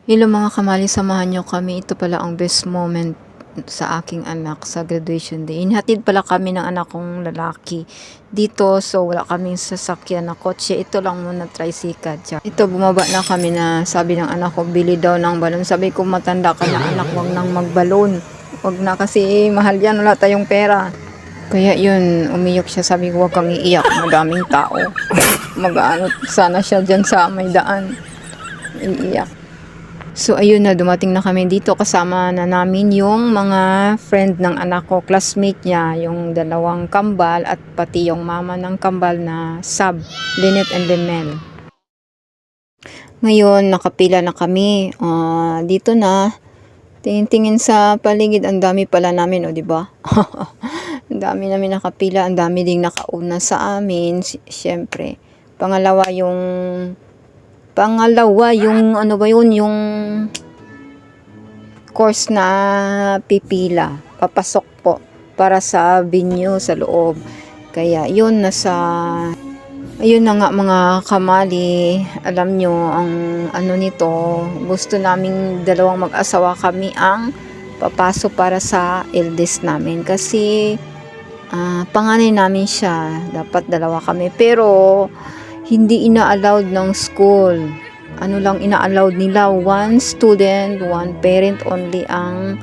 Hello mga kamali, samahan niyo kami. Ito pala ang best moment sa aking anak sa graduation day. Inhatid pala kami ng anak kong lalaki dito. So wala kaming sasakyan na kotse. Ito lang muna tricycle. Ito bumaba na kami na sabi ng anak ko, bili daw ng balon. Sabi ko, matanda ka na anak, wag nang magbalon. Wag na kasi mahal yan, wala tayong pera. Kaya yun, umiyok siya. Sabi ko, wag kang iiyak. Madaming tao. Mag-ano sana siya dyan sa may daan. Iiyak. So ayun na, dumating na kami dito, kasama na namin yung mga friend ng anak ko, classmate niya, yung dalawang kambal at pati yung mama ng kambal na sub, Lynette and Lemel. Ngayon, nakapila na kami. Dito na, tingin-tingin sa paligid, ang dami pala namin, o di ba? Ang dami namin nakapila, ang dami ding nakauna sa amin, syempre. Pangalawa yung ano ba yun, yung course na pipila, papasok po para sa venue sa loob. Kaya yun, ayun na nga mga kamali, alam nyo ang ano nito, gusto naming dalawang mag-asawa kami ang papasok para sa eldest namin kasi panganay namin siya, dapat dalawa kami, pero hindi ina-allowed ng school. Ano lang ina-allowed nila, one student, one parent only ang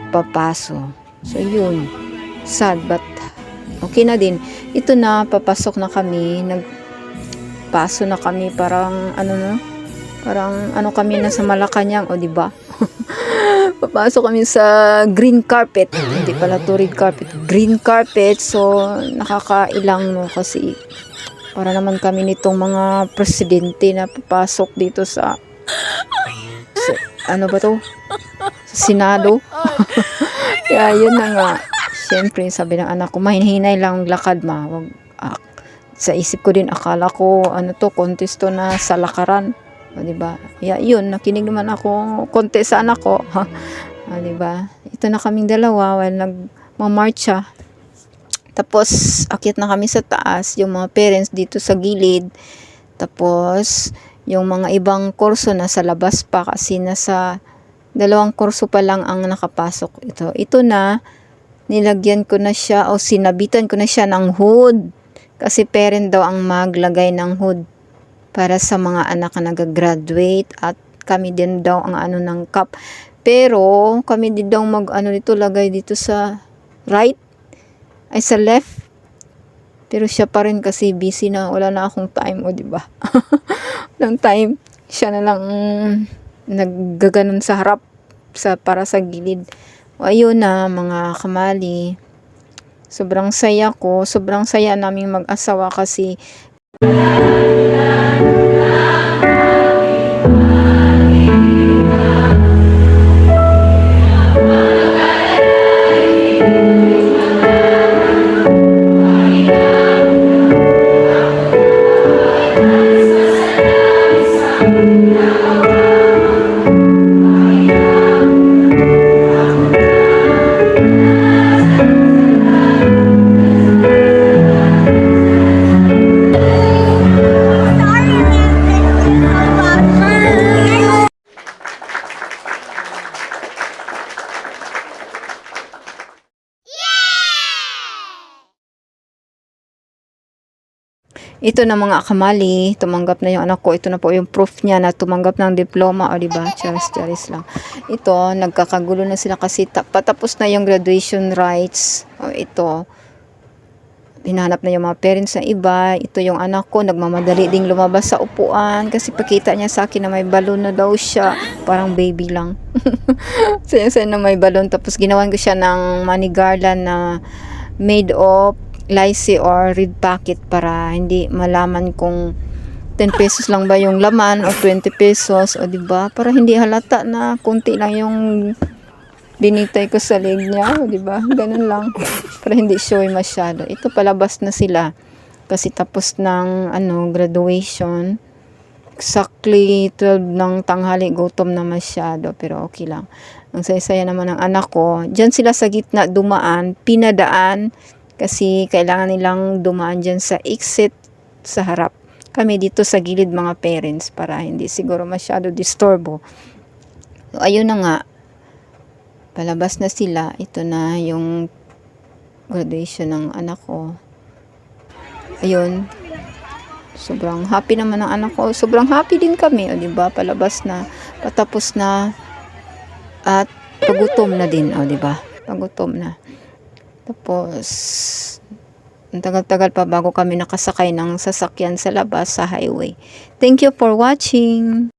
papaso. So yun, sad but okay na din. Ito na, papasok na kami, nagpaso na kami, parang ano kami na sa Malacanang, o di ba? Papasok kami sa green carpet, hindi pala to red carpet, green carpet. So nakakailang no, kasi para naman kami nitong mga presidente na papasok dito sa ano ba to? Sa Senado. Kaya yun na nga. Siyempre, sabi ng anak ko, mahinhinay lang lakad ma. Wag, sa isip ko din, akala ko, ano to, contest to na sa lakaran. O, diba? Kaya yun, nakinig naman ako, contest sa anak ko. O, diba? Ito na kaming dalawa while nagmamarcha. Tapos, akyat na kami sa taas, yung mga parents dito sa gilid. Tapos, yung mga ibang kurso nasa labas pa kasi nasa dalawang kurso pa lang ang nakapasok. Ito na, nilagyan ko na siya o sinabitan ko na siya ng hood. Kasi parent daw ang maglagay ng hood para sa mga anak na nag-graduate at kami din daw ang ano ng cap. Pero, kami din daw lagay dito sa right ay sa left, pero siya pa rin kasi busy na, wala na akong time, o di ba? Walang time, siya na lang naggaganon sa harap para sa gilid. O ayun na mga kamali, sobrang saya naming mag-asawa kasi ito na mga kamali, tumanggap na yung anak ko. Ito na po yung proof niya na tumanggap ng diploma, o diba? Charis lang. Ito, nagkakagulo na sila kasi patapos na yung graduation rites. O ito, hinahanap na yung mga parents na iba. Ito yung anak ko, nagmamadali ding lumabas sa upuan kasi pakita niya sa akin na may balon na daw siya. Parang baby lang. Saya-saya na may balon. Tapos ginawan ko siya ng money garland na made of lycee or red packet para hindi malaman kung 10 pesos lang ba yung laman o 20 pesos, o diba? Para hindi halata na kunti lang yung binitay ko sa leg niya, o diba? Ganun lang. Para hindi showy masyado. Ito, palabas na sila kasi tapos ng graduation. Exactly 12 ng tanghali, gutom na masyado, pero okay lang. Ang saya-saya naman ng anak ko. Diyan sila sa gitna dumaan, pinadaan kasi kailangan nilang dumaan dyan sa exit sa harap. Kami dito sa gilid mga parents para hindi siguro masyado disturbo. ayun na nga, palabas na sila. Ito na yung graduation ng anak ko. Ayun, sobrang happy naman ng anak ko. Sobrang happy din kami, o diba? Palabas na, patapos na, at pagutom na din, o diba? Pagutom na. Tapos, ang tagal-tagal pa bago kami nakasakay ng sasakyan sa labas sa highway. Thank you for watching.